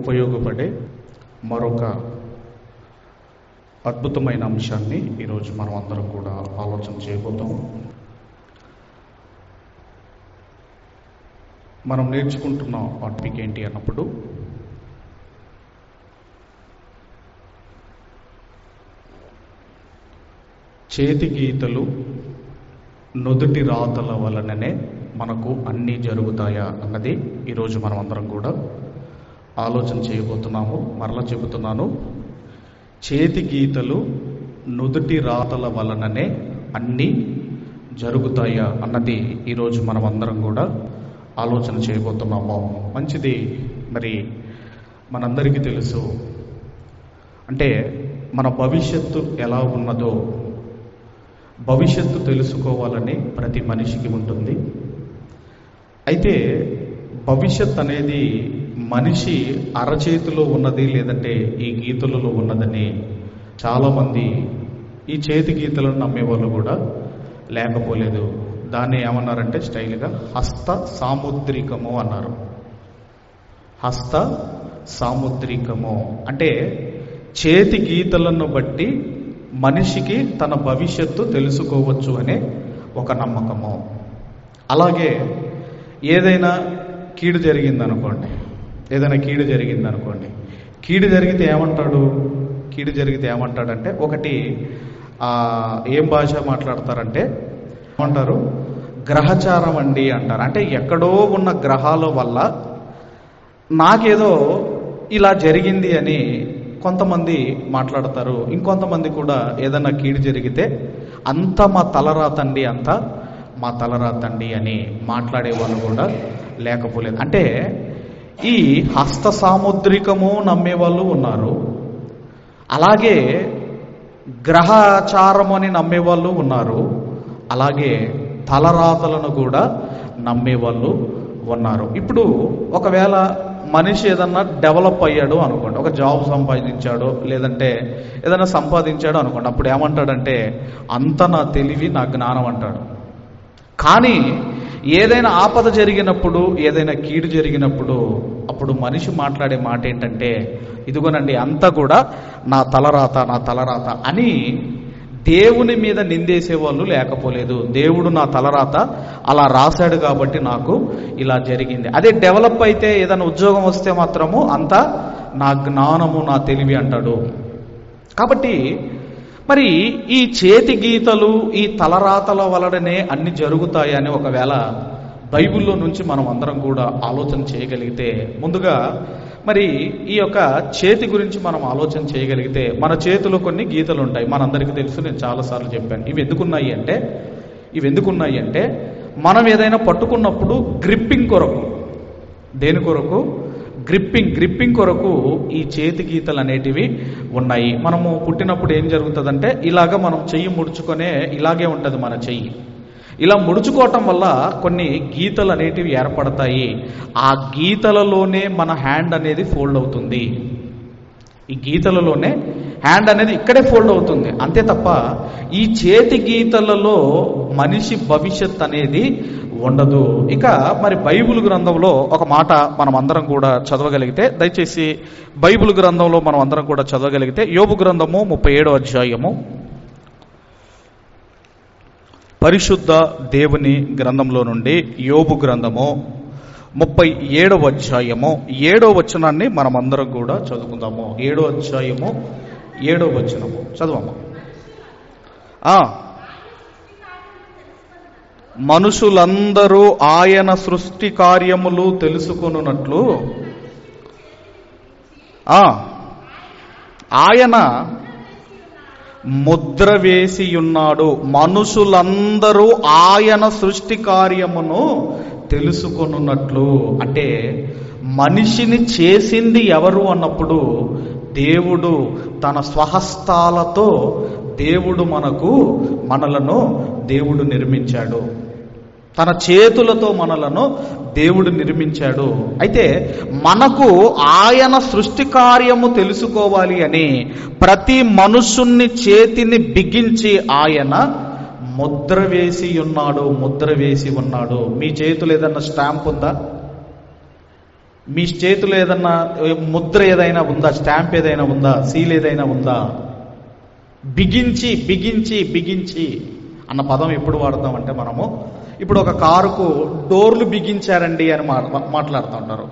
ఉపయోగపడే మరొక అద్భుతమైన అంశాన్ని ఈరోజు మనం అందరం కూడా ఆలోచన చేయబోతాం. మనం నేర్చుకుంటున్న టాపిక్ ఏంటి అన్నప్పుడు చేతి గీతలు నుదుటి రాతల వలననే మనకు అన్నీ జరుగుతాయా అన్నది ఈరోజు మనం అందరం కూడా ఆలోచన చేయబోతున్నాము. మరలా చెబుతున్నాను, చేతి గీతలు నుదుటి రాతల వలననే అన్నీ జరుగుతాయా అన్నది ఈరోజు మనం అందరం కూడా ఆలోచన చేయబోతున్నాము. మంచిది. మరి మనందరికీ తెలుసు, అంటే మన భవిష్యత్తు ఎలా ఉన్నదో భవిష్యత్తు తెలుసుకోవాలని ప్రతి మనిషికి ఉంటుంది. అయితే భవిష్యత్ అనేది మనిషి అరచేతిలో ఉన్నది, లేదంటే ఈ గీతలలో ఉన్నదని చాలామంది ఈ చేతి గీతలను నమ్మేవాళ్ళు కూడా లేకపోలేదు. దాన్ని ఏమన్నారంటే స్టైల్గా హస్త సాముద్రికము అన్నారు. హస్త సాముద్రికము అంటే చేతి గీతలను బట్టి మనిషికి తన భవిష్యత్తు తెలుసుకోవచ్చు అనే ఒక నమ్మకము. అలాగే ఏదైనా కీడు జరిగిందనుకోండి, కీడు జరిగితే ఏమంటాడంటే ఒకటి ఏం భాష మాట్లాడతారంటే ఏమంటారు, గ్రహచారం అండి అంటారు. అంటే ఎక్కడో ఉన్న గ్రహాల వల్ల నాకేదో ఇలా జరిగింది అని కొంతమంది మాట్లాడతారు. ఇంకొంతమంది కూడా ఏదైనా కీడు జరిగితే అంతా మా తలరాతండి అని మాట్లాడే వాళ్ళు కూడా లేకపోలేదు. అంటే ఈ హస్త సాముద్రికము నమ్మేవాళ్ళు ఉన్నారు, అలాగే గ్రహచారము అని నమ్మేవాళ్ళు ఉన్నారు, అలాగే తలరాతలను కూడా నమ్మేవాళ్ళు ఉన్నారు. ఇప్పుడు ఒకవేళ మనిషి ఏదన్నా డెవలప్ అయ్యాడు అనుకోండి, ఒక జాబ్ సంపాదించాడో లేదంటే ఏదైనా సంపాదించాడో అనుకోండి, అప్పుడు ఏమంటాడంటే అంత నా తెలివి నా జ్ఞానం అంటాడు. కానీ ఏదైనా ఆపద జరిగినప్పుడు, ఏదైనా కీడు జరిగినప్పుడు అప్పుడు మనిషి మాట్లాడే మాట ఏంటంటే ఇదిగోనండి అంతా కూడా నా తలరాత అని దేవుని మీద నిందేసేవాళ్ళు లేకపోలేదు. దేవుడు నా తలరాత అలా రాశాడు కాబట్టి నాకు ఇలా జరిగింది. అదే డెవలప్ అయితే ఏదైనా ఉద్యోగం వస్తే మాత్రము అంతా నా జ్ఞానము నా తెలివి అంటాడు. కాబట్టి మరి ఈ చేతి గీతలు ఈ తలరాతల వలననే అన్ని జరుగుతాయని ఒకవేళ బైబిల్లో నుంచి మనం అందరం కూడా ఆలోచన చేయగలిగితే, ముందుగా మరి ఈ యొక్క చేతి గురించి మనం ఆలోచన చేయగలిగితే మన చేతిలో కొన్ని గీతలు ఉంటాయి. మనందరికీ తెలుసు, నేను చాలాసార్లు చెప్పాను. ఇవి ఎందుకున్నాయి అంటే మనం ఏదైనా పట్టుకున్నప్పుడు గ్రిప్పింగ్ కొరకు, దేని కొరకు? గ్రిప్పింగ్ కొరకు ఈ చేతి గీతలు అనేటివి ఉన్నాయి. మనము పుట్టినప్పుడు ఏం జరుగుతుందంటే ఇలాగ మనం చెయ్యి ముడుచుకొనే ఇలాగే ఉంటుంది మన చెయ్యి. ఇలా ముడుచుకోవటం వల్ల కొన్ని గీతలు అనేటివి ఏర్పడతాయి. ఆ గీతలలోనే మన హ్యాండ్ అనేది ఫోల్డ్ అవుతుంది. ఈ గీతలలోనే హ్యాండ్ అనేది ఇక్కడే ఫోల్డ్ అవుతుంది, అంతే తప్ప ఈ చేతి గీతలలో మనిషి భవిష్యత్ అనేది ఉండదు. ఇక మరి బైబిల్ గ్రంథంలో ఒక మాట మనం అందరం కూడా చదవగలిగితే, దయచేసి బైబిల్ గ్రంథంలో మనం అందరం కూడా చదవగలిగితే యోబు గ్రంథము 37వ అధ్యాయము, పరిశుద్ధ దేవుని గ్రంథంలో నుండి యోబు గ్రంథము 37వ అధ్యాయము 7వ వచనాన్ని మనం అందరం కూడా చదువుకుందాము. 7వ అధ్యాయము 7వ వచనము చదవము. మనుషులందరూ ఆయన సృష్టి కార్యములు తెలుసుకొనున్నట్లు ఆయన ముద్ర వేసి ఉన్నాడు. మనుషులందరూ ఆయన సృష్టి కార్యమును తెలుసుకొనున్నట్లు అంటే మనిషిని చేసింది ఎవరు అన్నప్పుడు దేవుడు తన స్వహస్తాలతో మనలను దేవుడు నిర్మించాడు. తన చేతులతో మనలను దేవుడు నిర్మించాడు. అయితే మనకు ఆయన సృష్టి కార్యము తెలుసుకోవాలి అని ప్రతి మనుషుణ్ణి చేతిని బిగించి ఆయన ముద్ర వేసి ఉన్నాడు. మీ చేతులు ఏదన్నా స్టాంప్ ఉందా? మీ చేతిలో ఏదన్నా ముద్ర ఏదైనా ఉందా, స్టాంప్ ఏదైనా ఉందా, సీల్ ఏదైనా ఉందా? బిగించి బిగించి బిగించి అన్న పదం ఎప్పుడు వాడతామంటే మనము ఇప్పుడు ఒక కారుకు డోర్లు బిగించారండి అని మాట్లాడుతూ ఉంటారు.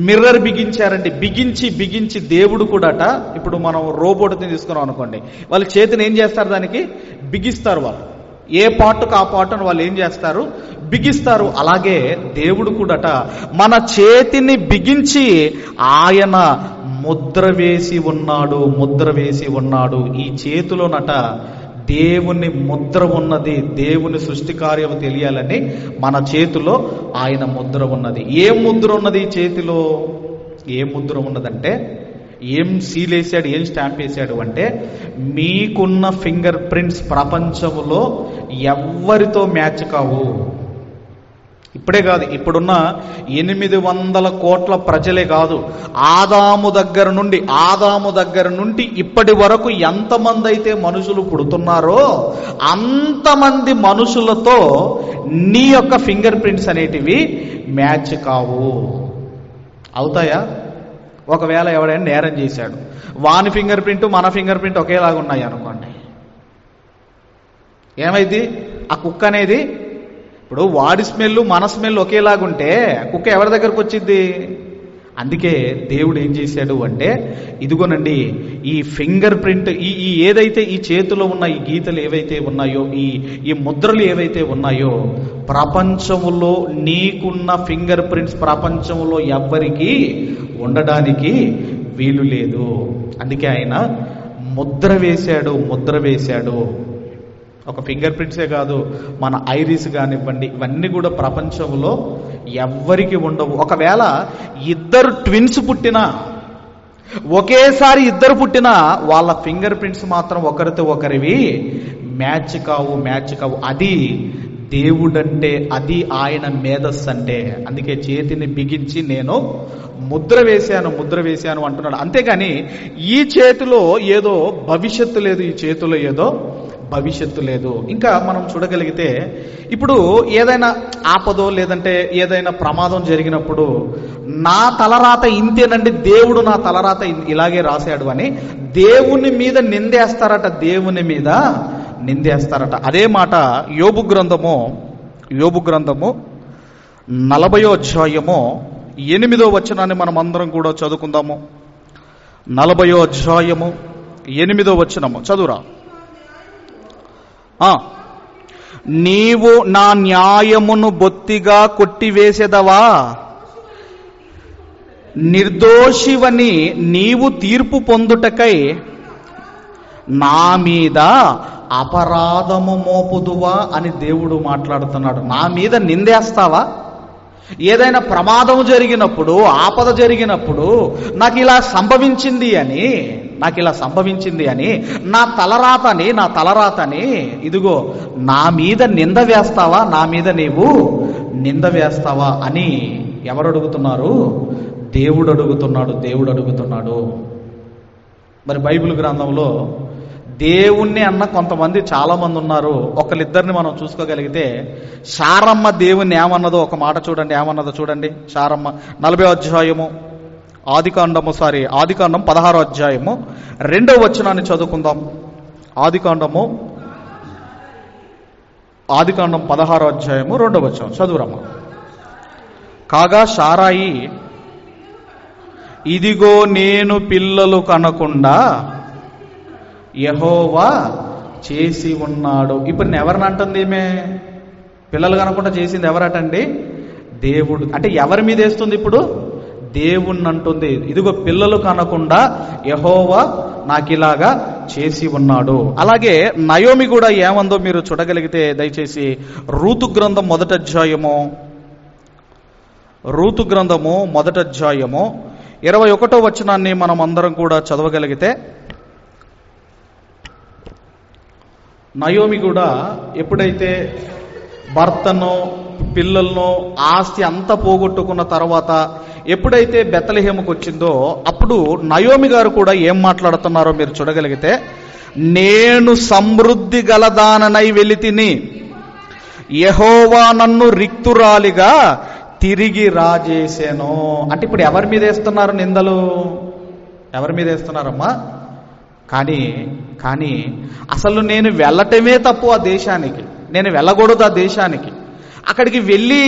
మిర్రర్ బిగించారండి, బిగించి బిగించి. దేవుడు కూడాట ఇప్పుడు మనం రోబోట్ని తీసుకున్నాం అనుకోండి, వాళ్ళ చేతిని ఏం చేస్తారు, దానికి బిగిస్తారు. వాళ్ళు ఏ పార్ట్కు ఆ పార్ట్ను వాళ్ళు ఏం చేస్తారు, బిగిస్తారు. అలాగే దేవుడు కూడాట మన చేతిని బిగించి ఆయన ముద్ర వేసి ఉన్నాడు, ముద్ర వేసి ఉన్నాడు. ఈ చేతిలోనట దేవుని ముద్ర ఉన్నది. దేవుని సృష్టి కార్యం తెలియాలని మన చేతిలో ఆయన ముద్ర ఉన్నది. ఏ ముద్ర ఉన్నది ఈ చేతిలో? ఏ ముద్ర ఉన్నదంటే, ఏం సీల్ వేసాడు, ఏం స్టాంప్ వేసాడు అంటే, మీకున్న ఫింగర్ ప్రింట్స్ ప్రపంచంలో ఎవ్వరితో మ్యాచ్ కావు. ఇప్పుడే కాదు, ఇప్పుడున్న 800 కోట్ల ప్రజలే కాదు, ఆదాము దగ్గర నుండి ఇప్పటి వరకు ఎంతమంది అయితే మనుషులు పుడుతున్నారో అంతమంది మనుషులతో నీ యొక్క ఫింగర్ ప్రింట్స్ అనేటివి మ్యాచ్ కావు. అవుతాయా? ఒకవేళ ఎవడైనా నేరం చేశాడు, వాని ఫింగర్ ప్రింట్ మన ఫింగర్ ప్రింట్ ఒకేలాగా ఉన్నాయి అనుకోండి, ఏమైంది? ఆ కుక్క అనేది, ఇప్పుడు వాడి స్మెల్ మన స్మెల్ ఒకేలాగుంటే కుక్క ఎవరి దగ్గరకు వచ్చింది? అందుకే దేవుడు ఏం చేశాడు అంటే, ఇదిగోనండి ఈ ఫింగర్ ప్రింట్, ఈ ఏదైతే ఈ చేతిలో ఉన్న ఈ గీతలు ఏవైతే ఉన్నాయో, ఈ ముద్రలు ఏవైతే ఉన్నాయో, ప్రపంచంలో నీకున్న ఫింగర్ ప్రింట్స్ ప్రపంచంలో ఎవ్వరికి ఉండడానికి వీలు లేదు. అందుకే ఆయన ముద్ర వేశాడు. ఒక ఫింగర్ ప్రింట్సే కాదు, మన ఐరిస్ కానివ్వండి, ఇవన్నీ కూడా ప్రపంచంలో ఎవ్వరికి ఉండవు. ఒకవేళ ఇద్దరు ట్విన్స్ పుట్టినా, ఒకేసారి ఇద్దరు పుట్టినా, వాళ్ళ ఫింగర్ ప్రింట్స్ మాత్రం ఒకరితో ఒకరివి మ్యాచ్ కావు. అది దేవుడంటే, అది ఆయన మేధస్సు అంటే. అందుకే చేతిని బిగించి నేను ముద్ర వేశాను అంటున్నాడు. అంతేగాని ఈ చేతిలో ఏదో భవిష్యత్తు లేదు, ఈ చేతిలో ఏదో భవిష్యత్తు లేదు. ఇంకా మనం చూడగలిగితే, ఇప్పుడు ఏదైనా ఆపదో లేదంటే ఏదైనా ప్రమాదం జరిగినప్పుడు, నా తలరాత ఇంతేనండి, దేవుడు నా తలరాత ఇలాగే రాశాడు అని దేవుని మీద నిందేస్తారట. అదే మాట యోబు గ్రంథము 40వ అధ్యాయము 8వ వచనాన్ని మనం అందరం కూడా చదువుకుందాము. 40వ అధ్యాయము 8వ వచనము చదువురా. నీవు నా న్యాయమును బొత్తిగా కొట్టివేసెదవా? నిర్దోషివని నీవు తీర్పు పొందుటకై నా మీద అపరాధము మోపుదువా అని దేవుడు మాట్లాడుతున్నాడు. నా మీద నిందేస్తావా? ఏదైనా ప్రమాదం జరిగినప్పుడు, ఆపద జరిగినప్పుడు, నాకు ఇలా సంభవించింది అని నా తలరాతని ఇదిగో నా మీద నింద వేస్తావా, నా మీద నీవు నింద వేస్తావా అని ఎవరు అడుగుతున్నారు? దేవుడు అడుగుతున్నాడు. మరి బైబిల్ గ్రంథంలో దేవుణ్ణి అన్న కొంతమంది చాలా మంది ఉన్నారు. ఒకళ్ళిద్దరిని మనం చూసుకోగలిగితే, శారమ్మ దేవుణ్ణి ఏమన్నదో ఒక మాట చూడండి. ఏమన్నదో చూడండి. శారమ్మ 40వ అధ్యాయము ఆదికాండం 16వ అధ్యాయము 2వ వచనాన్ని చదువుకుందాం. ఆదికాండం 16వ అధ్యాయము 2వ వచనం చదువురమ్మ. కాగా శారాయి, ఇదిగో నేను పిల్లలు కనకుండా యెహోవా చేసి ఉన్నాడు. ఇప్పుడు నేను ఎవరిని అంటుంది? ఈమె పిల్లలు కనకుండా చేసింది ఎవరటండి? దేవుడు. అంటే ఎవరి మీద వేస్తుంది ఇప్పుడు? దేవుణ్ణి అంటుంది. ఇదిగో పిల్లలు కనకుండా యెహోవా నాకు ఇలాగా చేసి ఉన్నాడు. అలాగే నయోమి కూడా ఏమందో మీరు చూడగలిగితే దయచేసి రూతు గ్రంథం 1వ అధ్యాయము 21వ వచనాన్ని మనం అందరం కూడా చదవగలిగితే, నయోమి కూడా ఎప్పుడైతే భర్తను, పిల్లలను, ఆస్తి అంతా పోగొట్టుకున్న తర్వాత ఎప్పుడైతే బెత్లెహేముకు వచ్చిందో, అప్పుడు నయోమి గారు కూడా ఏం మాట్లాడుతున్నారో మీరు చూడగలిగితే, నేను సమృద్ధి గలదాననై వెలితిని, యెహోవా నన్ను రిక్తురాలిగా తిరిగి రాజేసాను. అంటే ఇప్పుడు ఎవరి మీద వేస్తున్నారు నిందలు? ఎవరి మీద వేస్తున్నారమ్మా? కానీ అసలు నేను వెళ్ళటమే తప్పు ఆ దేశానికి, నేను వెళ్ళకూడదు ఆ దేశానికి. అక్కడికి వెళ్ళి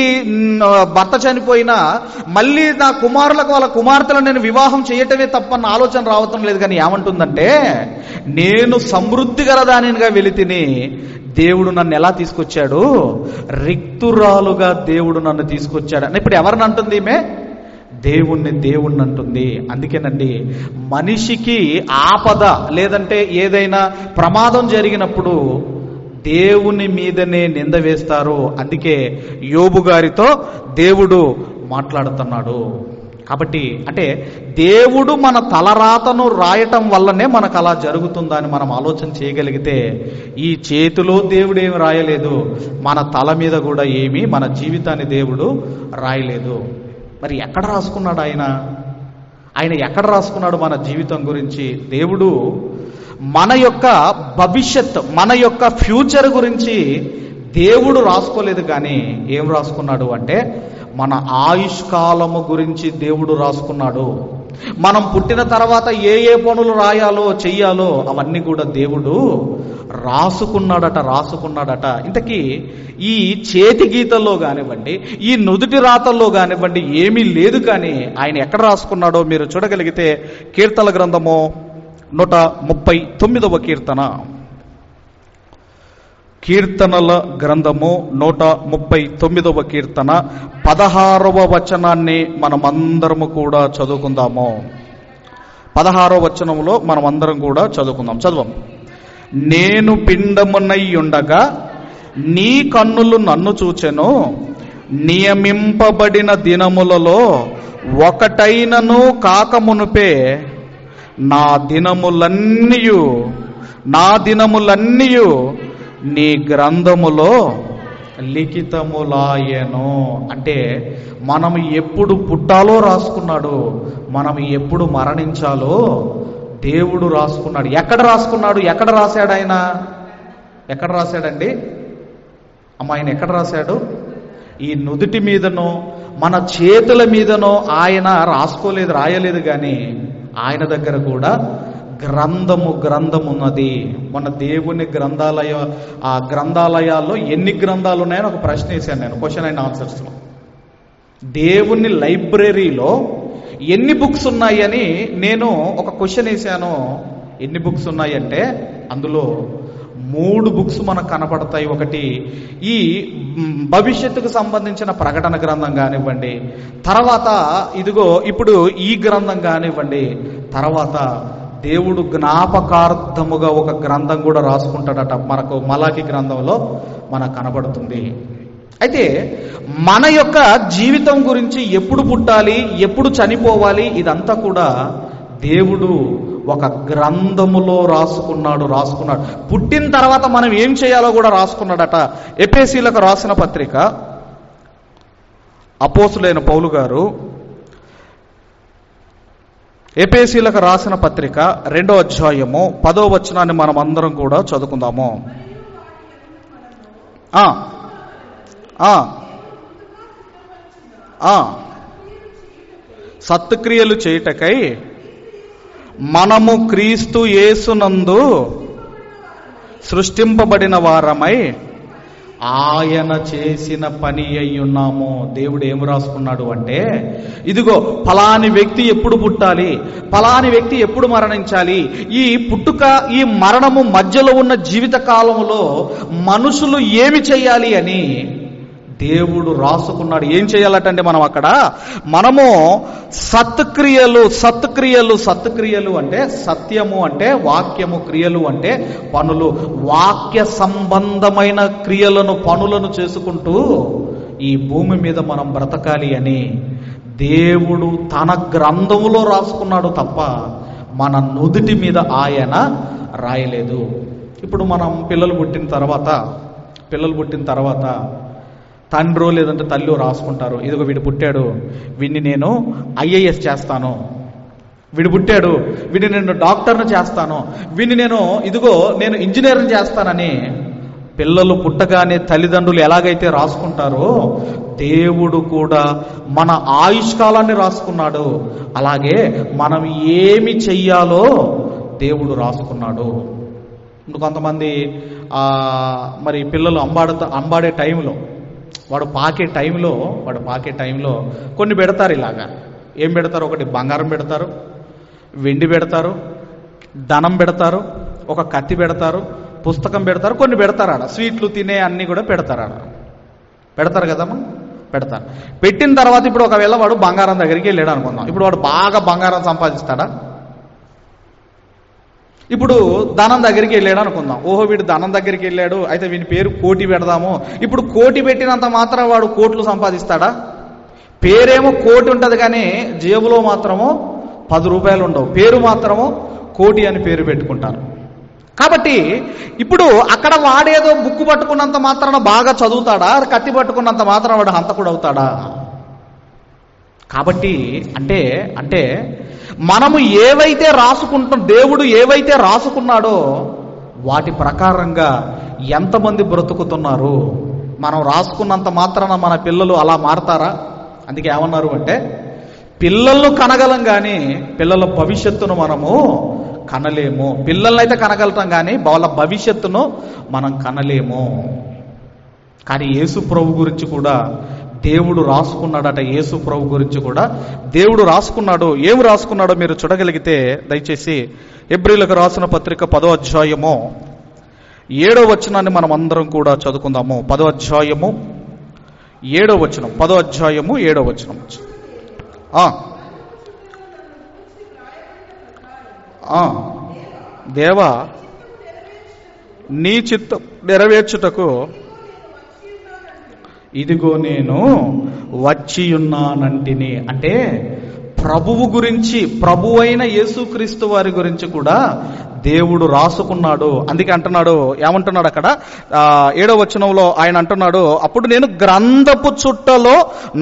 భర్త చనిపోయినా మళ్ళీ నా కుమారులకు వాళ్ళ కుమార్తెలను నేను వివాహం చేయటమే తప్పన్న ఆలోచన రావటం లేదు. కానీ ఏమంటుందంటే, నేను సమృద్ధి గల దానిగా వెళితిని, దేవుడు నన్ను ఎలా తీసుకొచ్చాడు? రిక్తురాలుగా దేవుడు నన్ను తీసుకొచ్చాడు అని ఇప్పుడు ఎవరిని అంటుంది ఈమె? దేవుణ్ణి అంటుంది. అందుకేనండి, మనిషికి ఆపద లేదంటే ఏదైనా ప్రమాదం జరిగినప్పుడు దేవుని మీదనే నింద వేస్తారు. అందుకే యోబు గారితో దేవుడు మాట్లాడుతున్నాడు. కాబట్టి అంటే దేవుడు మన తలరాతను రాయటం వల్లనే మనకు అలా జరుగుతుందని మనం ఆలోచన చేయగలిగితే, ఈ చేతిలో దేవుడు ఏమి రాయలేదు, మన తల మీద కూడా ఏమీ మన జీవితాన్ని దేవుడు రాయలేదు. మరి ఎక్కడ రాసుకున్నాడు ఆయన ఎక్కడ రాసుకున్నాడు మన జీవితం గురించి? దేవుడు మన యొక్క భవిష్యత్, మన యొక్క ఫ్యూచర్ గురించి దేవుడు రాసుకోలేదు. కానీ ఏం రాసుకున్నాడు అంటే, మన ఆయుష్కాలము గురించి దేవుడు రాసుకున్నాడు. మనం పుట్టిన తర్వాత ఏ పనులు రాయాలో చెయ్యాలో అవన్నీ కూడా దేవుడు రాసుకున్నాడట. ఇంతకీ ఈ చేతి గీతల్లో కానివ్వండి, ఈ నుదుటి రాతల్లో కానివ్వండి ఏమీ లేదు. కానీ ఆయన ఎక్కడ రాసుకున్నాడో మీరు చూడగలిగితే, కీర్తనల గ్రంథము 139వ కీర్తన, కీర్తనల గ్రంథము 139వ కీర్తన 16వ వచనాన్ని మనమందరము కూడా చదువుకుందాము. 16వ వచనంలో మనమందరం కూడా చదువుకుందాం. చదవం. నేను పిండమునై ఉండగా నీ కన్నులు నన్ను చూచెను, నియమింపబడిన దినములలో ఒకటైనను కాకమునుపే నా దినములన్నీయు నీ గ్రంథములో లిఖితములాయెను. అంటే మనం ఎప్పుడు పుట్టాలో రాసుకున్నాడు, మనం ఎప్పుడు మరణించాలో దేవుడు రాసుకున్నాడు. ఎక్కడ రాసుకున్నాడు? ఎక్కడ రాశాడు ఆయన? ఎక్కడ రాశాడండి అమ్మ? ఆయన ఎక్కడ రాశాడు? ఈ నుదుటి మీదనో మన చేతుల మీదనో ఆయన రాసుకోలేదు, రాయలేదు. కానీ ఆయన దగ్గర కూడా గ్రంథము ఉన్నది. మన దేవుని ఆ గ్రంథాలయాల్లో ఎన్ని గ్రంథాలు ఉన్నాయని ఒక ప్రశ్న వేశాను నేను, క్వశ్చన్ అండ్ ఆన్సర్స్లో. దేవుని లైబ్రరీలో ఎన్ని బుక్స్ ఉన్నాయని నేను ఒక క్వశ్చన్ వేశాను. ఎన్ని బుక్స్ ఉన్నాయంటే అందులో 3 బుక్స్ మనకు కనపడతాయి. ఒకటి ఈ భవిష్యత్తుకు సంబంధించిన ప్రకటన గ్రంథం కానివ్వండి, తర్వాత ఇదిగో ఇప్పుడు ఈ గ్రంథం కానివ్వండి, తర్వాత దేవుడు జ్ఞాపకార్థముగా ఒక గ్రంథం కూడా రాసుకుంటాడట. మనకు మలాకి గ్రంథంలో మనకు కనబడుతుంది. అయితే మన యొక్క జీవితం గురించి ఎప్పుడు పుట్టాలి, ఎప్పుడు చనిపోవాలి, ఇదంతా కూడా దేవుడు ఒక గ్రంథములో రాసుకున్నాడు. పుట్టిన తర్వాత మనం ఏం చేయాలో కూడా రాసుకున్నాడట. ఎఫెసీయులకు రాసిన పత్రిక అపోస్తులైన పౌలు గారు ఎఫెసీయులకు రాసిన పత్రిక 2వ అధ్యాయము 10వ వచనాన్ని మనం అందరం కూడా చదువుకుందాము. సత్క్రియలు చేయుటకై మనము క్రీస్తు యేసునందు సృష్టింపబడిన వారమై ఆయన చేసిన పని అయి ఉన్నాము. దేవుడు ఏం రాసుకున్నాడు అంటే, ఇదిగో ఫలాని వ్యక్తి ఎప్పుడు పుట్టాలి, ఫలాని వ్యక్తి ఎప్పుడు మరణించాలి, ఈ పుట్టుక ఈ మరణము మధ్యలో ఉన్న జీవిత కాలములో మనుషులు ఏమి చేయాలి అని దేవుడు రాసుకున్నాడు. ఏం చేయాలటంటే మనము సత్క్రియలు అంటే సత్యము అంటే వాక్యము, క్రియలు అంటే పనులు, వాక్య సంబంధమైన పనులను చేసుకుంటూ ఈ భూమి మీద మనం బ్రతకాలి అని దేవుడు తన గ్రంథములో రాసుకున్నాడు తప్ప మన నుదుటి మీద ఆయన రాయలేదు. ఇప్పుడు మనం పిల్లలు పుట్టిన తర్వాత తండ్రో లేదంటే తల్లి రాసుకుంటారు, ఇదిగో వీడు పుట్టాడు, వీడిని నేను IAS చేస్తాను, వీడు పుట్టాడు, వీడిని నేను డాక్టర్ను చేస్తాను, వీడిని నేను ఇంజనీర్ని చేస్తానని పిల్లలు పుట్టగానే తల్లిదండ్రులు ఎలాగైతే రాసుకుంటారో దేవుడు కూడా మన ఆయుష్కాలాన్ని రాసుకున్నాడు. అలాగే మనం ఏమి చెయ్యాలో దేవుడు రాసుకున్నాడు. ఇప్పుడు కొంతమంది మరి పిల్లలు అంబాడే టైంలో వాడు పాకే టైంలో కొన్ని పెడతారు. ఇలాగా ఏం పెడతారు? ఒకటి బంగారం పెడతారు, వెండి పెడతారు, ధనం పెడతారు, ఒక కత్తి పెడతారు, పుస్తకం పెడతారు, కొన్ని పెడతారు. ఆడ స్వీట్లు తినే అన్నీ కూడా పెడతారు. పెడతారు కదమ్మా, పెడతారు. పెట్టిన తర్వాత ఇప్పుడు ఒకవేళ వాడు బంగారం దగ్గరికి వెళ్ళాడు అనుకుందాం. ఇప్పుడు వాడు బాగా బంగారం సంపాదిస్తాడా? ఇప్పుడు ధనం దగ్గరికి వెళ్ళాడు అనుకుందాం. ఓహో, వీడు ధనం దగ్గరికి వెళ్ళాడు, అయితే వీని పేరు కోటి పెడదాము. ఇప్పుడు కోటి పెట్టినంత మాత్రం వాడు కోట్లు సంపాదిస్తాడా? పేరేమో కోటి ఉంటుంది కానీ జేబులో మాత్రమో 10 రూపాయలు ఉండవు. పేరు మాత్రమో కోటి అని పేరు పెట్టుకుంటారు. కాబట్టి ఇప్పుడు అక్కడ వాడేదో బుక్కు పట్టుకున్నంత మాత్రాన బాగా చదువుతాడా? కత్తి పట్టుకున్నంత మాత్రాన వాడు హంతకుడు అవుతాడా? కాబట్టి అంటే మనము ఏవైతే దేవుడు ఏవైతే రాసుకున్నాడో వాటి ప్రకారంగా ఎంతమంది బ్రతుకుతున్నారు? మనం రాసుకున్నంత మాత్రాన మన పిల్లలు అలా మారతారా? అందుకే ఏమన్నారు అంటే, పిల్లలను కనగలం కానీ పిల్లల భవిష్యత్తును మనము కనలేము. పిల్లల్ని అయితే కనగలుగుతాం కానీ వాళ్ళ భవిష్యత్తును మనం కనలేము. కానీ యేసు ప్రభు గురించి కూడా దేవుడు రాసుకున్నాడట. యేసు ప్రభు గురించి కూడా దేవుడు రాసుకున్నాడు. ఏమి రాసుకున్నాడో మీరు చూడగలిగితే దయచేసి హెబ్రీయులకు రాసిన పత్రిక 10వ అధ్యాయము 7వ వచనాన్ని మనం అందరం కూడా చదువుకుందాము. 10వ అధ్యాయము 7వ వచనం. 10వ అధ్యాయము 7వ వచనం. దేవా, నీ చిత్తం నెరవేర్చుటకు ఇదిగో నేను వచ్చి ఉన్నానంటిని. అంటే ప్రభువు గురించి, ప్రభు అయిన యేసుక్రీస్తు వారి గురించి కూడా దేవుడు రాసుకున్నాడు. అందుకే అంటున్నాడు, ఏమంటున్నాడు అక్కడ 7వ వచనంలో ఆయన అంటున్నాడు, అప్పుడు నేను గ్రంథపు చుట్టలో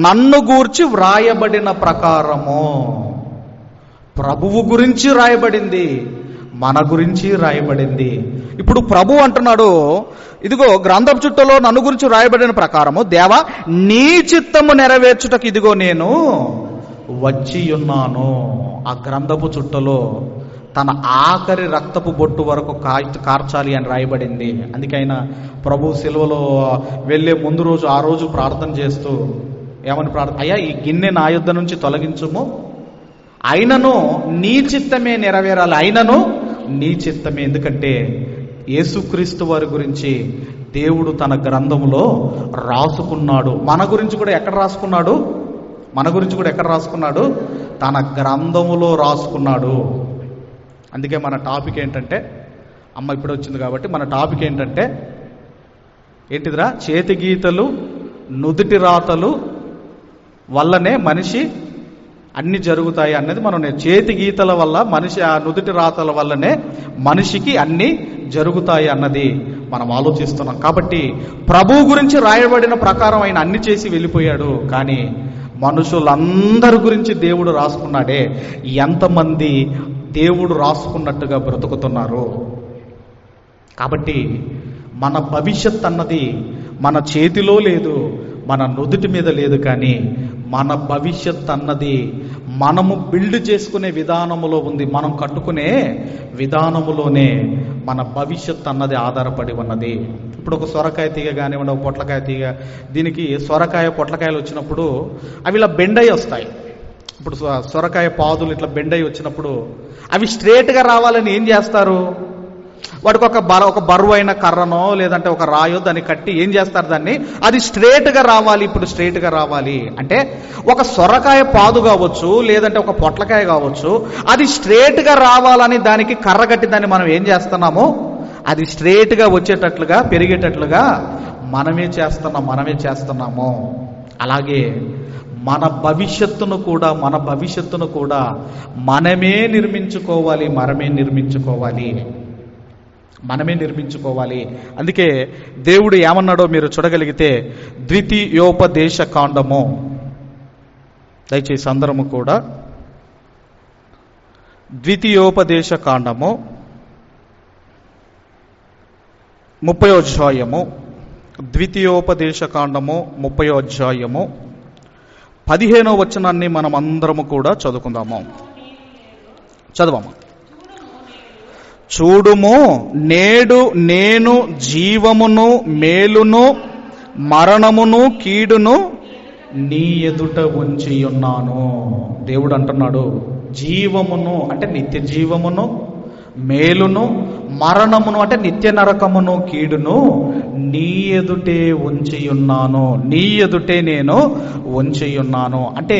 నన్ను గూర్చి వ్రాయబడిన ప్రకారము. ప్రభువు గురించి రాయబడింది, మన గురించి రాయబడింది. ఇప్పుడు ప్రభు అంటున్నాడు, ఇదిగో గ్రంథపు చుట్టలో నన్ను గురించి రాయబడిన ప్రకారము దేవా, నీ చిత్తము నెరవేర్చుటకు ఇదిగో నేను వచ్చి ఉన్నాను. ఆ గ్రంథపు చుట్టలో తన ఆఖరి రక్తపు బొట్టు వరకు కార్చాలి అని రాయబడింది. అందుకైనా ప్రభు సిలువలో వెళ్ళే ముందు రోజు, ఆ రోజు ప్రార్థన చేస్తూ ఏమని ప్రార్థన, అయ్యా ఈ గిన్నె నా యుద్ధ నుంచి తొలగించుము, అయినను నీ చిత్తమే నెరవేరాలి, అయినను నీ చిత్తమే. ఎందుకంటే యేసుక్రీస్తు వారి గురించి దేవుడు తన గ్రంథంలో రాసుకున్నాడు. మన గురించి కూడా ఎక్కడ రాసుకున్నాడు? తన గ్రంథములో రాసుకున్నాడు. అందుకే మన టాపిక్ ఏంటంటే, అమ్మ ఇప్పుడు వచ్చింది కాబట్టి మన టాపిక్ ఏంటిదిరా? చేతి గీతలు, నుదుటి రాతలు వల్లనే మనిషి అన్ని జరుగుతాయి అన్నది మనం చేతి గీతల వల్ల మనిషి, ఆ నుదుటి రాతల వల్లనే మనిషికి అన్ని జరుగుతాయి అన్నది మనం ఆలోచిస్తున్నాం. కాబట్టి ప్రభువు గురించి రాయబడిన ప్రకారం ఆయన అన్ని చేసి వెళ్ళిపోయాడు. కానీ మనుషులందరి గురించి దేవుడు రాసుకున్నాడే, ఎంతమంది దేవుడు రాసుకున్నట్టుగా బ్రతుకుతున్నారు? కాబట్టి మన భవిష్యత్ అన్నది మన చేతిలో లేదు, మన నుదుటి మీద లేదు. కానీ మన భవిష్యత్ అన్నది మనము బిల్డ్ చేసుకునే విధానములో ఉంది. మనం కట్టుకునే విధానములోనే మన భవిష్యత్ అన్నది ఆధారపడి ఉన్నది. ఇప్పుడు ఒక సొరకాయ తీగ కానివ్వండి, ఒక పొట్లకాయ తీగ, దీనికి సొరకాయ పొట్లకాయలు వచ్చినప్పుడు అవి ఇలా బెండయి వస్తాయి. ఇప్పుడు సొరకాయ పాదులు ఇట్లా బెండయి వచ్చినప్పుడు అవి స్ట్రేట్గా రావాలని ఏం చేస్తారు? వాడికి ఒక బరువు అయిన కర్రనో లేదంటే ఒక రాయో దాన్ని కట్టి ఏం చేస్తారు? దాన్ని అది స్ట్రేట్గా రావాలి. ఇప్పుడు స్ట్రేట్గా రావాలి అంటే ఒక సొరకాయ పాదు కావచ్చు, లేదంటే ఒక పొట్లకాయ కావచ్చు, అది స్ట్రేట్గా రావాలని దానికి కర్ర కట్టి దాన్ని మనం ఏం చేస్తున్నాము? అది స్ట్రేట్గా వచ్చేటట్లుగా, పెరిగేటట్లుగా మనమే చేస్తున్నాము. అలాగే మన భవిష్యత్తును కూడా మనమే నిర్మించుకోవాలి. అందుకే దేవుడు ఏమన్నాడో మీరు చూడగలిగితే ద్వితీయోపదేశ కాండము, దయచేసి అందరము కూడా ద్వితీయోపదేశ కాండము 30వ అధ్యాయము, ద్వితీయోపదేశ కాండము 30వ అధ్యాయము 15వ వచనాన్ని మనం అందరము కూడా చదువుకుందాము. చదవము. చూడుము, నేడు నేను జీవమును మేలును మరణమును కీడును నీ ఎదుట ఉంచి ఉన్నాను. దేవుడు అంటున్నాడు, జీవమును అంటే నిత్య జీవమును, మేలును, మరణమును అంటే నిత్య నరకమును, కీడును నీ ఎదుటే ఉంచి ఉన్నాను, నీ ఎదుటే నేను ఉంచి ఉన్నాను. అంటే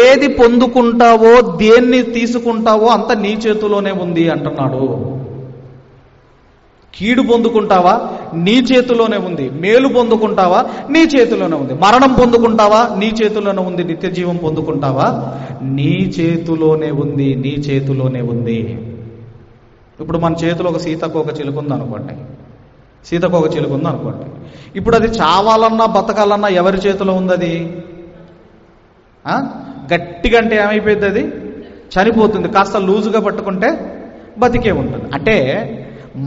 ఏది పొందుకుంటావో, దేన్ని తీసుకుంటావో అంత నీ చేతిలోనే ఉంది అంటున్నాడు. కీడు పొందుకుంటావా, నీ చేతిలోనే ఉంది. మేలు పొందుకుంటావా, నీ చేతిలోనే ఉంది. మరణం పొందుకుంటావా, నీ చేతిలోనే ఉంది. నిత్య జీవం పొందుకుంటావా, నీ చేతిలోనే ఉంది, నీ చేతిలోనే ఉంది. ఇప్పుడు మన చేతిలో ఒక సీతకోక చిలుక ఉంది అనుకోండి, సీతకోక చిలుక ఉంది అనుకోండి. ఇప్పుడు అది చావాలన్నా బతకాలన్నా ఎవరి చేతిలో ఉంది? అది గట్టిగా అంటే ఏమైపోయింది? అది చనిపోతుంది. కాస్త లూజుగా పట్టుకుంటే బతికే ఉంటుంది. అంటే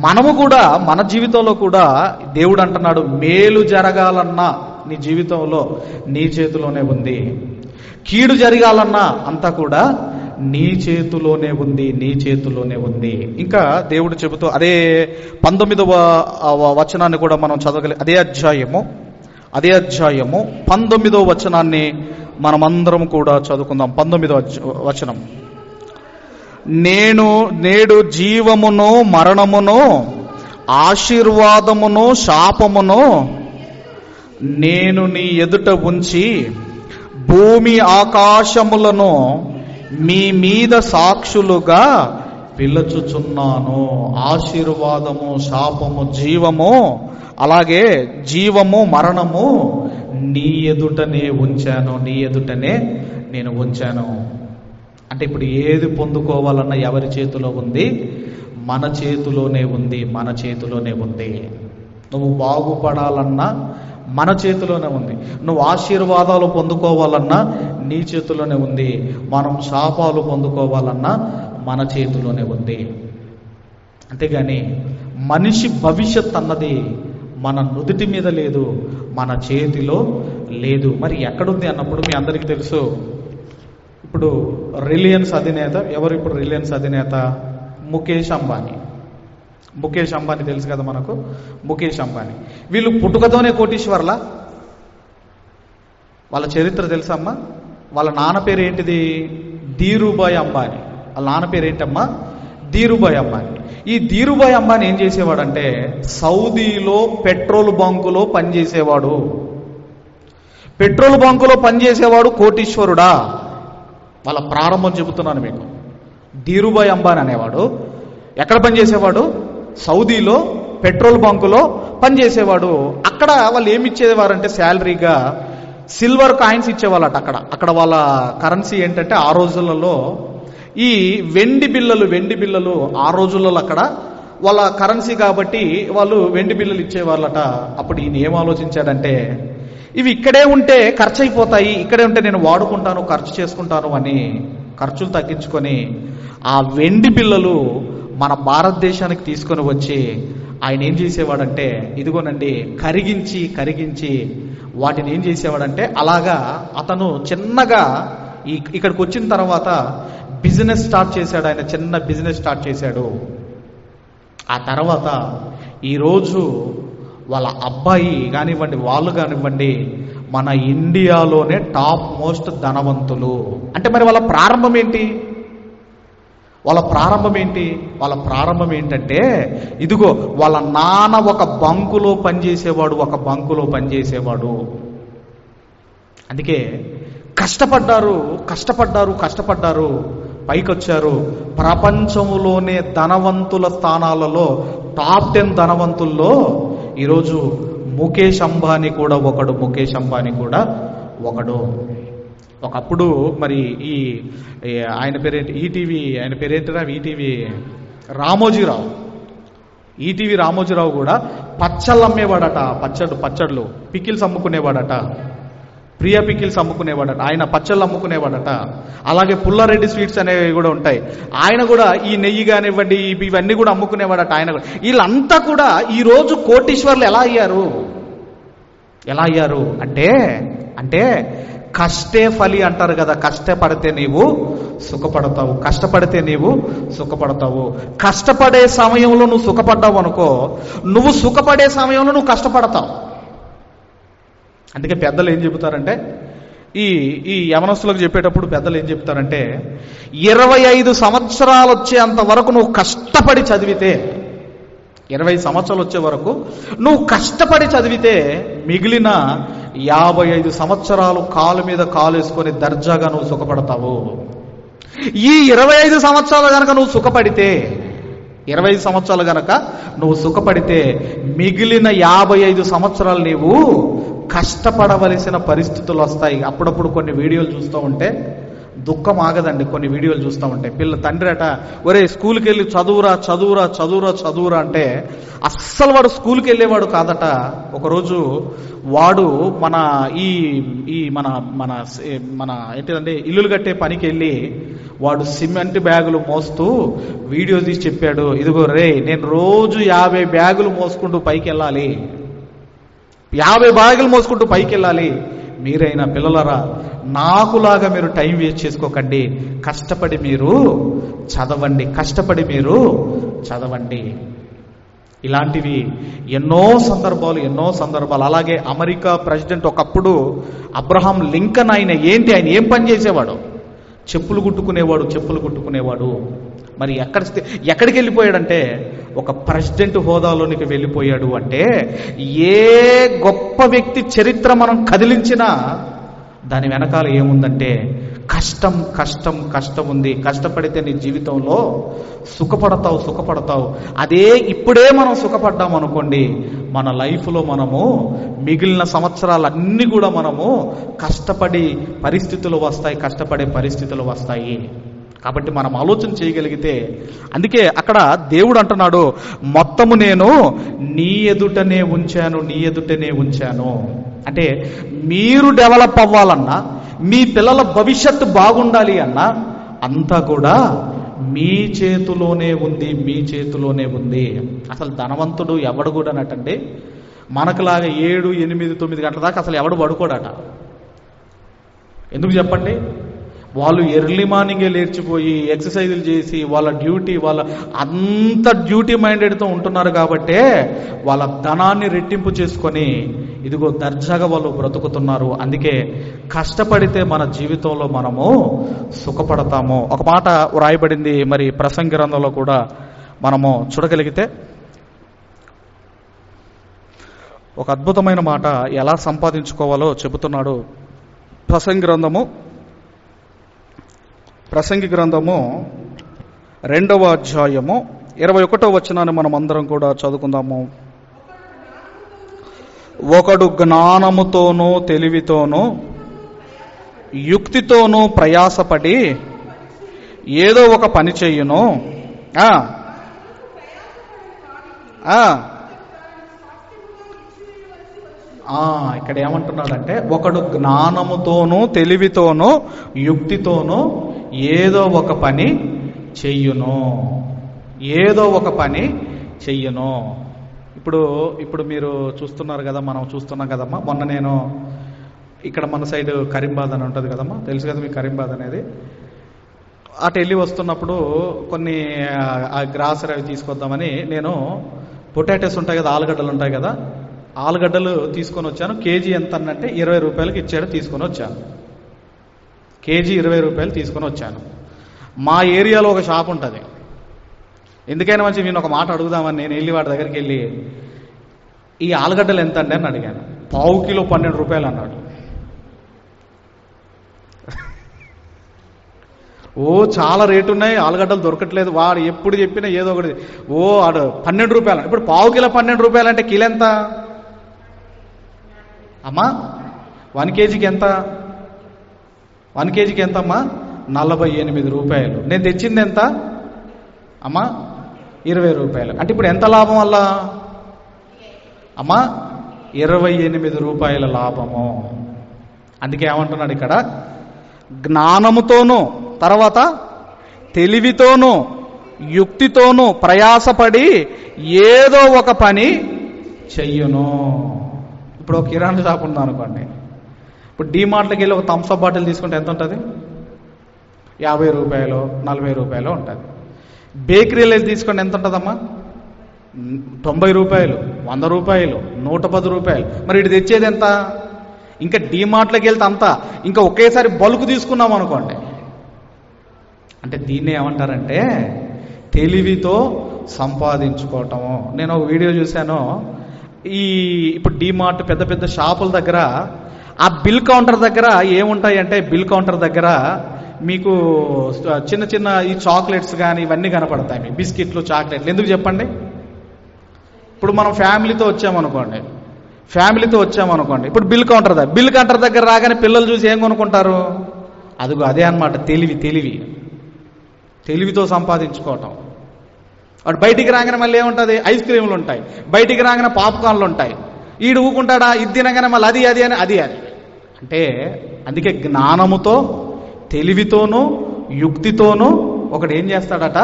మనము కూడా మన జీవితంలో కూడా దేవుడు అంటున్నాడు, మేలు జరగాలన్నా నీ జీవితంలో నీ చేతిలోనే ఉంది, కీడు జరగాలన్నా అంతా కూడా నీ చేతిలోనే ఉంది, నీ చేతిలోనే ఉంది. ఇంకా దేవుడు చెబుతూ అదే 19వ వచనాన్ని కూడా మనం చదవగలి. అదే అధ్యాయము 19వ వచనాన్ని మనమందరం కూడా చదువుకుందాం. 19వ వచనం. నేడు జీవమును మరణమును ఆశీర్వాదమును శాపమును నేను నీ ఎదుట ఉంచి భూమి ఆకాశములను మీ మీద సాక్షులుగా పిలుచుచున్నాను. ఆశీర్వాదము, శాపము, జీవము, అలాగే జీవము మరణము నీ ఎదుటనే ఉంచాను, నీ ఎదుటనే నేను ఉంచాను. అంటే ఇప్పుడు ఏది పొందుకోవాలన్నా ఎవరి చేతిలో ఉంది? మన చేతిలోనే ఉంది, మన చేతిలోనే ఉంది. నువ్వు బాగుపడాలన్నా మన చేతిలోనే ఉంది. నువ్వు ఆశీర్వాదాలు పొందుకోవాలన్నా నీ చేతిలోనే ఉంది. మనం శాపాలు పొందుకోవాలన్నా మన చేతిలోనే ఉంది. అంతేగాని మనిషి భవిష్యత్ అన్నది మన నుదుటి మీద లేదు, మన చేతిలో లేదు. మరి ఎక్కడుంది అన్నప్పుడు మీ అందరికీ తెలుసు, ఇప్పుడు రిలయన్స్ అధినేత ఎవరు? ఇప్పుడు రిలయన్స్ అధినేత ముఖేష్ అంబానీ. ముఖేష్ అంబానీ తెలుసు కదా మనకు, ముఖేష్ అంబానీ. వీళ్ళు పుట్టుకతోనే కోటీశ్వర్లా? వాళ్ళ చరిత్ర తెలుసమ్మా? వాళ్ళ నాన్న పేరు ఏంటిది? ధీరుభాయ్ అంబానీ. వాళ్ళ నాన్న పేరు ఏంటమ్మా? ధీరుభాయ్ అంబానీ. ఈ ధీరుభాయ్ అంబానీ ఏం చేసేవాడంటే సౌదీలో పెట్రోల్ బంకులో పనిచేసేవాడు. పెట్రోల్ బంకులో పనిచేసేవాడు కోటీశ్వరుడా? వాళ్ళ ప్రారంభం చెబుతున్నాను మీకు. ధీరుభాయ్ అంబానీ అనేవాడు ఎక్కడ పనిచేసేవాడు? సౌదీలో పెట్రోల్ బంకులో పనిచేసేవాడు. అక్కడ వాళ్ళు ఏమి ఇచ్చేవారంటే శాలరీగా సిల్వర్ కాయిన్స్ ఇచ్చేవాళ్ళట. అక్కడ వాళ్ళ కరెన్సీ ఏంటంటే ఆ రోజులలో ఈ వెండి బిల్లలు ఆ రోజులలో అక్కడ వాళ్ళ కరెన్సీ కాబట్టి వాళ్ళు వెండి బిల్లలు ఇచ్చేవాళ్ళట. అప్పుడు ఈయన ఏం ఆలోచించాడంటే ఇవి ఇక్కడే ఉంటే ఖర్చు అయిపోతాయి, ఇక్కడే ఉంటే నేను వాడుకుంటాను, ఖర్చు చేసుకుంటాను అని ఖర్చులు తగ్గించుకొని ఆ వెండి బిల్లలు మన భారతదేశానికి తీసుకొని వచ్చి ఆయన ఏం చేసేవాడంటే ఇదిగోనండి కరిగించి వాటిని ఏం చేసేవాడంటే అలాగా అతను చిన్నగా ఇక్కడికి వచ్చిన తర్వాత బిజినెస్ స్టార్ట్ చేశాడు. ఆయన చిన్న బిజినెస్ స్టార్ట్ చేశాడు. ఆ తర్వాత ఈరోజు వాళ్ళ అబ్బాయి కానివ్వండి, వాళ్ళు కానివ్వండి, మన ఇండియాలోనే టాప్ మోస్ట్ ధనవంతులు. అంటే మరి వాళ్ళ ప్రారంభం ఏంటి? వాళ్ళ ప్రారంభం ఏంటంటే ఇదిగో వాళ్ళ నాన్న ఒక బంకులో పనిచేసేవాడు. అందుకే కష్టపడ్డారు, పైకొచ్చారు. ప్రపంచంలోనే ధనవంతుల స్థానాలలో టాప్ 10 ధనవంతుల్లో ఈరోజు ముఖేష్ అంబానీ కూడా ఒకడు. ఒకప్పుడు మరి ఆయన పేరేంటి, ఆయన పేరేంటిరా, ఈటీవీ రామోజీరావు కూడా పచ్చళ్ళు అమ్మేవాడట. పచ్చళ్ళు పికిల్స్ అమ్ముకునేవాడట. ప్రియా పికిల్స్ అమ్ముకునేవాడట, ఆయన పచ్చళ్ళు అమ్ముకునేవాడట. అలాగే పుల్లారెడ్డి స్వీట్స్ అనేవి కూడా ఉంటాయి, ఆయన కూడా ఈ నెయ్యి కానివ్వండి ఇవన్నీ కూడా అమ్ముకునేవాడట ఆయన కూడా. వీళ్ళంతా కూడా ఈరోజు కోటీశ్వర్లు ఎలా అయ్యారు అంటే కష్టే ఫలి అంటారు కదా. కష్టపడితే నీవు సుఖపడతావు, కష్టపడితే నీవు సుఖపడతావు. కష్టపడే సమయంలో నువ్వు సుఖపడ్డావు అనుకో, నువ్వు సుఖపడే సమయంలో నువ్వు కష్టపడతావు. అందుకే పెద్దలు ఏం చెబుతారంటే, ఈ యవనస్తులకు చెప్పేటప్పుడు పెద్దలు ఏం చెప్తారంటే, 25 సంవత్సరాలు వచ్చేంత వరకు నువ్వు కష్టపడి చదివితే, 20 సంవత్సరాలు వచ్చే వరకు నువ్వు కష్టపడి చదివితే, మిగిలిన 55 సంవత్సరాలు కాలు మీద కాలు వేసుకొని దర్జాగా నువ్వు సుఖపడతావు. ఈ 25 సంవత్సరాలు గనక నువ్వు సుఖపడితే, 20 సంవత్సరాలు గనక నువ్వు సుఖపడితే, మిగిలిన 55 సంవత్సరాలు నీవు కష్టపడవలసిన పరిస్థితులు వస్తాయి. అప్పుడప్పుడు కొన్ని వీడియోలు చూస్తూ ఉంటే దుఃఖం ఆగదండి. కొన్ని వీడియోలు చూస్తూ ఉంటే తండ్రి అట, ఒరే స్కూల్కి వెళ్ళి చదువురా అంటే అస్సలు వాడు స్కూల్కి వెళ్ళేవాడు కాదట. ఒకరోజు వాడు మన ఏంటిదంటే ఇల్లులు కట్టే పనికి వెళ్ళి వాడు సిమెంట్ బ్యాగులు మోస్తూ వీడియో తీసి చెప్పాడు, ఇదిగో రే నేను రోజు 50 బ్యాగులు మోసుకుంటూ పైకి వెళ్ళాలి, 50 బ్యాగులు మోసుకుంటూ పైకి వెళ్ళాలి. మీరైనా పిల్లలరా, నాకులాగా మీరు టైం వేస్ట్ చేసుకోకండి, కష్టపడి మీరు చదవండి. ఇలాంటివి ఎన్నో సందర్భాలు. అలాగే అమెరికా ప్రెసిడెంట్ ఒకప్పుడు అబ్రహాం లింకన్, ఆయన ఏం పని చేసేవాడు? చెప్పులు కుట్టుకునేవాడు. మరి ఎక్కడికి వెళ్ళిపోయాడంటే, ఒక ప్రెసిడెంట్ హోదాలోనికి వెళ్ళిపోయాడు. అంటే ఏ గొప్ప వ్యక్తి చరిత్ర మనం కదిలించినా దాని వెనకాల ఏముందంటే కష్టం ఉంది. కష్టపడితే నీ జీవితంలో సుఖపడతావు. అదే ఇప్పుడే మనం సుఖపడ్డాం అనుకోండి, మన లైఫ్లో మనము మిగిలిన సంవత్సరాలన్నీ కూడా మనము కష్టపడే పరిస్థితులు వస్తాయి. కాబట్టి మనం ఆలోచన చేయగలిగితే, అందుకే అక్కడ దేవుడు అంటున్నాడు, మొత్తము నేను నీ ఎదుటనే ఉంచాను. అంటే మీరు డెవలప్ అవ్వాలన్నా, మీ పిల్లల భవిష్యత్తు బాగుండాలి అన్నా, అంతా కూడా మీ చేతిలోనే ఉంది. అసలు ధనవంతుడు ఎవడు కూడా నటండి మనకులాగా 7, 8, 9 గంటల దాకా అసలు ఎవడు పడుకోడట. ఎందుకు చెప్పండి? వాళ్ళు ఎర్లీ మార్నింగే లేచిపోయి ఎక్సర్సైజులు చేసి వాళ్ళ అంత డ్యూటీ మైండెడ్తో ఉంటున్నారు. కాబట్టే వాళ్ళ ధనాన్ని రెట్టింపు చేసుకొని ఇదిగో దర్జాగా వాళ్ళు బ్రతుకుతున్నారు. అందుకే కష్టపడితే మన జీవితంలో మనము సుఖపడతాము. ఒక మాట వ్రాయబడింది మరి ప్రసంగి గ్రంథంలో కూడా మనము చూడగలిగితే, ఒక అద్భుతమైన మాట ఎలా సంపాదించుకోవాలో చెబుతున్నాడు. ప్రసంగి గ్రంథము 2వ అధ్యాయము 21వ వచనాన్ని మనం అందరం కూడా చదువుకుందాము. ఒకడు జ్ఞానముతోనూ తెలివితోనూ యుక్తితోనూ ప్రయాసపడి ఏదో ఒక పని చెయ్యును. ఇక్కడ ఏమంటున్నాడంటే, ఒకడు జ్ఞానముతోనూ తెలివితోనూ యుక్తితోనూ ఏదో ఒక పని చెయ్యును. ఇప్పుడు మీరు చూస్తున్నారు కదా, మనం చూస్తున్నాం కదమ్మా. మొన్న నేను ఇక్కడ మన సైడ్ కరీంబాద్ అని ఉంటుంది కదమ్మా, తెలుసు కదా మీకు కరీంబాద్ అనేది. అటు వెళ్ళి వస్తున్నప్పుడు కొన్ని గ్రాసరీ అవి తీసుకొద్దామని నేను పొటాటోస్ ఉంటాయి కదా, ఆలుగడ్డలు ఉంటాయి కదా, ఆలుగడ్డలు తీసుకొని వచ్చాను. కేజీ ఎంత అంటే 20 రూపాయలకి ఇచ్చాడు, తీసుకొని వచ్చాను. కేజీ 20 రూపాయలు తీసుకొని వచ్చాను. మా ఏరియాలో ఒక షాప్ ఉంటుంది. ఎందుకైనా మంచి నేను ఒక మాట అడుగుదామని నేను వెళ్ళి వాడి దగ్గరికి వెళ్ళి, ఈ ఆలుగడ్డలు ఎంత అండి అని అడిగాను. పావు కిలో 12 రూపాయలు అన్నాడు. చాలా రేటు ఉన్నాయి, ఆలుగడ్డలు దొరకట్లేదు. వాడు ఎప్పుడు చెప్పినా ఏదో ఒకటి వాడు 12 రూపాయలు. ఇప్పుడు పావు కిలో 12 రూపాయలు అంటే కిలో ఎంత అమ్మా? 1 కేజీకి ఎంత? 1 కేజీకి ఎంత అమ్మా? 48 రూపాయలు. నేను తెచ్చింది ఎంత అమ్మా? 20 రూపాయలు. అంటే ఇప్పుడు ఎంత లాభం వల్ల అమ్మా? 28 రూపాయల లాభము. అందుకే ఏమంటున్నాడు ఇక్కడ, జ్ఞానముతోనూ తర్వాత తెలివితోనూ యుక్తితోనూ ప్రయాసపడి ఏదో ఒక పని చెయ్యును. ఇప్పుడు ఒక కిరాణా షాప్ ఉందా అనుకోండి, ఇప్పుడు డీమార్ట్లోకి వెళ్ళి ఒక థమ్స్అప్ బాటిల్ తీసుకుంటే ఎంత ఉంటుంది? 50 రూపాయలు 40 రూపాయలు ఉంటుంది. బేకరీలో తీసుకుంటే ఎంత ఉంటుందమ్మా? 90 రూపాయలు 100 రూపాయలు 110 రూపాయలు. మరి ఇటు తెచ్చేది ఎంత? ఇంకా డీమార్ట్లోకి వెళ్తే అంతా ఇంకా ఒకేసారి బల్క్ తీసుకున్నాం అనుకోండి. అంటే దీన్ని ఏమంటారంటే తెలివితో సంపాదించుకోవటము. నేను ఒక వీడియో చూశాను, ఇప్పుడు డీమార్ట్ పెద్ద పెద్ద షాపుల దగ్గర ఆ బిల్ కౌంటర్ దగ్గర ఏముంటాయి అంటే, బిల్ కౌంటర్ దగ్గర మీకు చిన్న చిన్న ఈ చాక్లెట్స్ కానీ ఇవన్నీ కనపడతాయి, మీ బిస్కెట్లు చాక్లెట్లు. ఎందుకు చెప్పండి? ఇప్పుడు మనం ఫ్యామిలీతో వచ్చామనుకోండి, ఇప్పుడు బిల్ కౌంటర్ దగ్గర రాగానే పిల్లలు చూసి ఏం కొనుక్కుంటారు? అదిగో అదే అన్నమాట తెలివితో సంపాదించుకోవటం. వాడు బయటికి రాగానే మళ్ళీ ఏముంటుంది? ఐస్ క్రీములు ఉంటాయి, బయటికి రాగానే పాప్కార్న్లు ఉంటాయి. ఈడు ఊకుంటాడా? ఇది తినగానే మళ్ళీ అది అని. అంటే అందుకే జ్ఞానముతో తెలివితోనూ యుక్తితోనూ ఒకడు ఏం చేస్తాడట?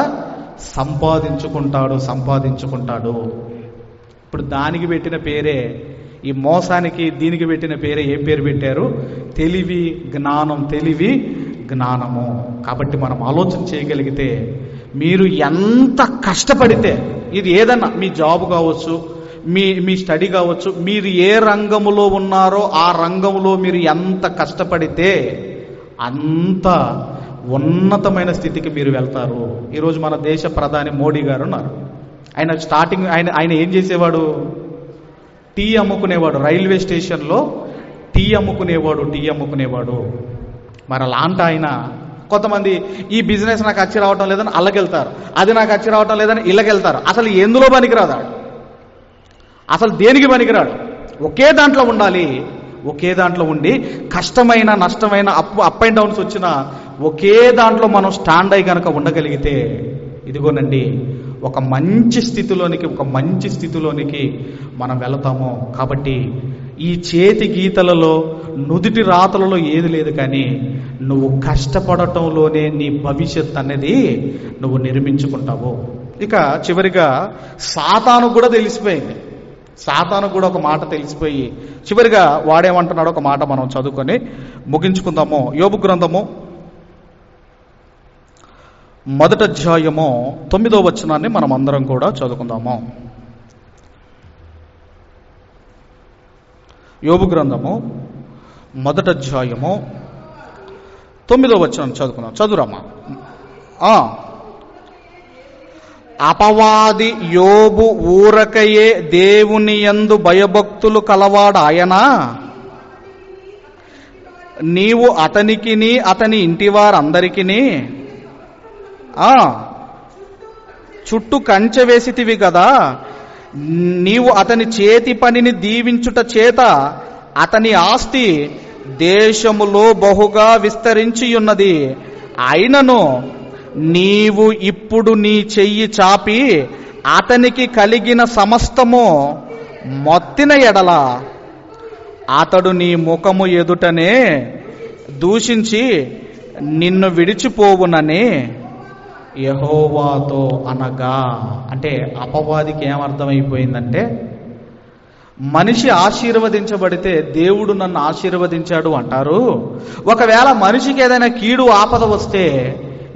సంపాదించుకుంటాడు. ఇప్పుడు దానికి పెట్టిన పేరే, ఈ మోసానికి దీనికి పెట్టిన పేరే ఏం పేరు పెట్టారు? తెలివి జ్ఞానము. కాబట్టి మనం ఆలోచన చేయగలిగితే, మీరు ఎంత కష్టపడితే, ఇది ఏదన్నా మీ జాబ్ కావచ్చు, మీ స్టడీ కావచ్చు, మీరు ఏ రంగములో ఉన్నారో ఆ రంగంలో మీరు ఎంత కష్టపడితే అంత ఉన్నతమైన స్థితికి మీరు వెళ్తారు. ఈరోజు మన దేశ ప్రధాని మోడీ గారు ఉన్నారు. ఆయన ఏం చేసేవాడు? టీ అమ్ముకునేవాడు. రైల్వే స్టేషన్లో టీ అమ్ముకునేవాడు. మరి అలాంటి ఆయన, కొంతమంది ఈ బిజినెస్ నాకు వచ్చి రావటం లేదని అల్లకెళ్తారు, అది నాకు వచ్చి రావటం లేదని ఇళ్ళకెళ్తారు. అసలు ఎందులో పనికిరాదు, అసలు దేనికి పనికిరాడు. ఒకే దాంట్లో ఉండాలి. ఒకే దాంట్లో ఉండి కష్టమైన నష్టమైన అప్ అండ్ డౌన్స్ వచ్చినా ఒకే దాంట్లో మనం స్టాండ్ అయి కనుక ఉండగలిగితే, ఇదిగోనండి ఒక మంచి స్థితిలోనికి మనం వెళతాము. కాబట్టి ఈ చేతి గీతలలో నుదుటి రాతలలో ఏది లేదు, కానీ నువ్వు కష్టపడటంలోనే నీ భవిష్యత్ అనేది నువ్వు నిర్మించుకుంటావు. ఇక చివరిగా సాతాను కూడా తెలిసిపోయింది. సాతాను కూడా ఒక మాట తెలిసిపోయి చివరిగా వాడేమంటున్నాడో ఒక మాట మనం చదువుకొని ముగించుకుందాము. యోబు గ్రంథము 1వ అధ్యాయము 9వ వచనాన్ని మనం అందరం కూడా చదువుకుందాము. యోబు గ్రంథము 1వ అధ్యాయము 9వ వచనం చదువుకుందాం. చదువురామా. అపవాది యోబు ఊరకయే దేవుని యందు భయభక్తులు కలవాడాయనా, నీవు అతనికిని అతని ఇంటివారందరికిని చుట్టూ కంచె వేసితివి కదా. నీవు అతని చేతి పనిని దీవించుట చేత అతని ఆస్తి దేశములో బహుగా విస్తరించి ఉన్నది. అయినను నీవు ఇప్పుడు నీ చెయ్యి చాపి అతనికి కలిగిన సమస్తము మొత్తిన ఎడల అతడు నీ ముఖము ఎదుటనే దూషించి నిన్ను విడిచిపోవునని యెహోవాతో అనగా. అంటే అపవాదికి ఏమర్థమైపోయిందంటే, మనిషి ఆశీర్వదించబడితే దేవుడు నన్ను ఆశీర్వదించాడు అంటారు. ఒకవేళ మనిషికి ఏదైనా కీడు ఆపద వస్తే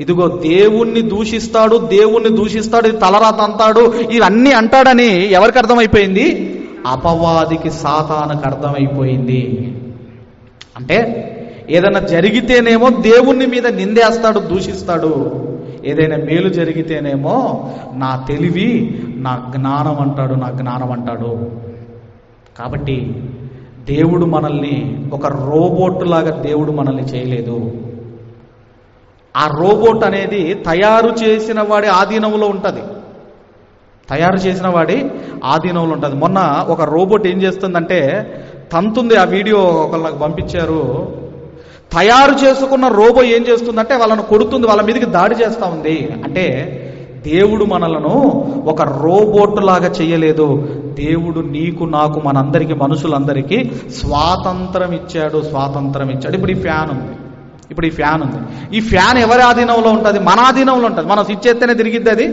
ఇదిగో దేవుణ్ణి దూషిస్తాడు, ఇది తలరాత అంటాడు, ఇవన్నీ అంటాడని ఎవరికి అర్థమైపోయింది? అపవాదికి, సాతానుకు అర్థమైపోయింది. అంటే ఏదైనా జరిగితేనేమో దేవుణ్ణి మీద నిందేస్తాడు, దూషిస్తాడు. ఏదైనా మేలు జరిగితేనేమో నా తెలివి, నా జ్ఞానం అంటాడు. కాబట్టి దేవుడు మనల్ని ఒక రోబోట్ లాగా దేవుడు మనల్ని చేయలేదు. ఆ రోబోట్ అనేది తయారు చేసిన వాడి ఆధీనంలో ఉంటుంది. మొన్న ఒక రోబోట్ ఏం చేస్తుందంటే తంతుంది. ఆ వీడియో ఒకళ్ళు నాకు పంపించారు. తయారు చేసుకున్న రోబో ఏం చేస్తుందంటే వాళ్ళను కొడుతుంది, వాళ్ళ మీదకి దాడి చేస్తూ ఉంది. అంటే దేవుడు మనలను ఒక రోబోట్ లాగా చేయలేదు, దేవుడు నీకు నాకు మనందరికీ మనుషులందరికీ స్వాతంత్రం ఇచ్చాడు. ఇప్పుడు ఈ ఫ్యాన్ ఉంది. ఈ ఫ్యాన్ ఎవరి ఆధీనంలో ఉంటుంది? మన ఆధీనంలో ఉంటుంది. మనం స్విచ్ చేస్తేనే తిరిగిద్ది అది.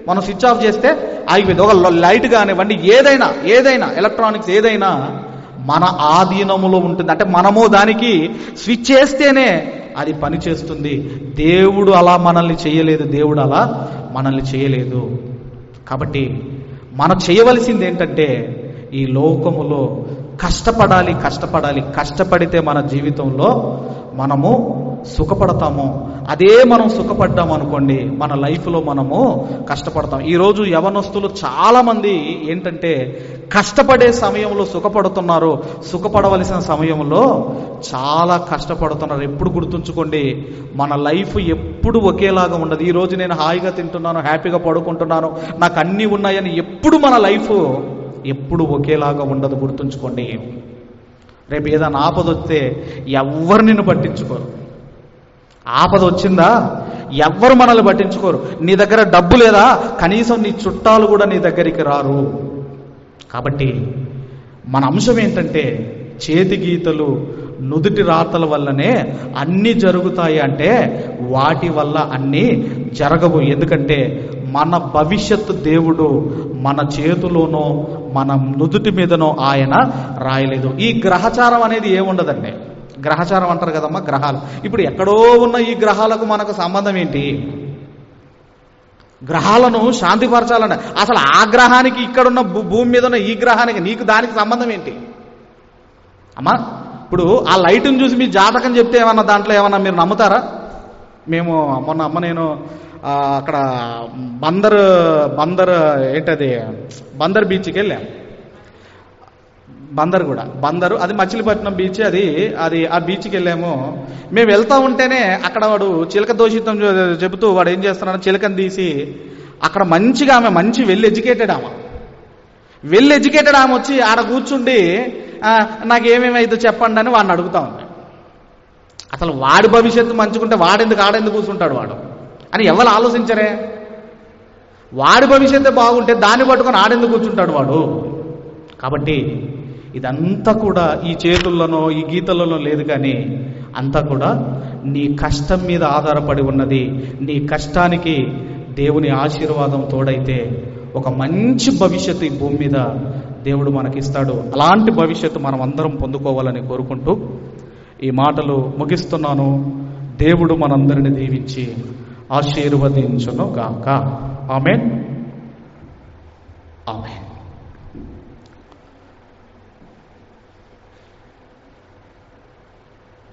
మనం స్విచ్ ఆఫ్ చేస్తే ఆగిపోయింది. ఒక లైట్ కానివ్వండి, ఏదైనా ఎలక్ట్రానిక్స్ ఏదైనా మన ఆధీనములో ఉంటుంది. అంటే మనము దానికి స్విచ్ చేస్తేనే అది పనిచేస్తుంది. దేవుడు అలా మనల్ని చేయలేదు. కాబట్టి మనం చేయవలసింది ఏంటంటే ఈ లోకములో కష్టపడితే మన జీవితంలో మనము సుఖపడతాము. అదే మనం సుఖపడ్డాము అనుకోండి, మన లైఫ్లో మనము కష్టపడతాం. ఈరోజు యవనస్తులు చాలా మంది ఏంటంటే కష్టపడే సమయంలో సుఖపడుతున్నారు, సుఖపడవలసిన సమయంలో చాలా కష్టపడుతున్నారు. ఎప్పుడు గుర్తుంచుకోండి, మన లైఫ్ ఎప్పుడు ఒకేలాగా ఉండదు. ఈరోజు నేను హాయిగా తింటున్నాను, హ్యాపీగా పడుకుంటున్నాను, నాకు అన్నీ ఉన్నాయని ఎప్పుడు మన లైఫ్ ఎప్పుడు ఒకేలాగా ఉండదు. గుర్తుంచుకోండి. రేపు ఏదైనా ఆపద వస్తే ఎవ్వరు నిన్ను పట్టించుకోరు. ఆపద వచ్చిందా ఎవ్వరు మనల్ని పట్టించుకోరు. నీ దగ్గర డబ్బు లేదా, కనీసం నీ చుట్టాలు కూడా నీ దగ్గరికి రారు. కాబట్టి మన అంశం ఏంటంటే చేతి గీతలు నుదుటి రాతల వల్లనే అన్నీ జరుగుతాయి అంటే వాటి వల్ల అన్నీ జరగవు. ఎందుకంటే మన భవిష్యత్తు దేవుడు మన చేతిలోనో మన నుదుటి మీదనో ఆయన రాయలేదు. ఈ గ్రహచారం అనేది ఏముండదండి. గ్రహచారం అంటారు కదమ్మా, గ్రహాలు. ఇప్పుడు ఎక్కడో ఉన్న ఈ గ్రహాలకు మనకు సంబంధం ఏంటి? గ్రహాలను శాంతిపరచాలంటే అసలు ఆ గ్రహానికి, ఇక్కడున్న భూమి మీద ఉన్న ఈ గ్రహానికి నీకు దానికి సంబంధం ఏంటి అమ్మా? ఇప్పుడు ఆ లైట్ని చూసి మీ జాతకం చెప్తే ఏమన్నా దాంట్లో ఏమన్నా మీరు నమ్ముతారా? మేము నేను అక్కడ బందర్ బీచ్కి వెళ్ళాం. బందరు అది మచిలీపట్నం బీచ్. అది ఆ బీచ్కి వెళ్ళాము. మేము వెళ్తా ఉంటేనే అక్కడ వాడు చిలక దోషితం చెబుతూ వాడు ఏం చేస్తున్నాడు, చిలకని తీసి అక్కడ మంచిగా ఆమె వెల్ ఎడ్యుకేటెడ్ ఆమె వచ్చి ఆడ కూర్చుండి నాకేమేమైతే చెప్పండి అని వాడిని అడుగుతా ఉంది. అసలు వాడి భవిష్యత్తు మంచుకుంటే ఆడెందుకు కూర్చుంటాడు వాడు అని ఎవరు ఆలోచించరే? వాడి భవిష్యత్తే బాగుంటే దాన్ని పట్టుకొని ఆడెందుకు కూర్చుంటాడు వాడు? కాబట్టి ఇదంతా కూడా ఈ చేతుల్లోనో ఈ గీతలలో లేదు, కానీ అంతా కూడా నీ కష్టం మీద ఆధారపడి ఉన్నది. నీ కష్టానికి దేవుని ఆశీర్వాదం తోడైతే ఒక మంచి భవిష్యత్తు ఈ భూమి మీద దేవుడు మనకిస్తాడు. అలాంటి భవిష్యత్తు మనం అందరం పొందుకోవాలని కోరుకుంటూ ఈ మాటలు ముగిస్తున్నాను. దేవుడు మనందరిని దీవించి ఆశీర్వదించును గాక. ఆమేన్.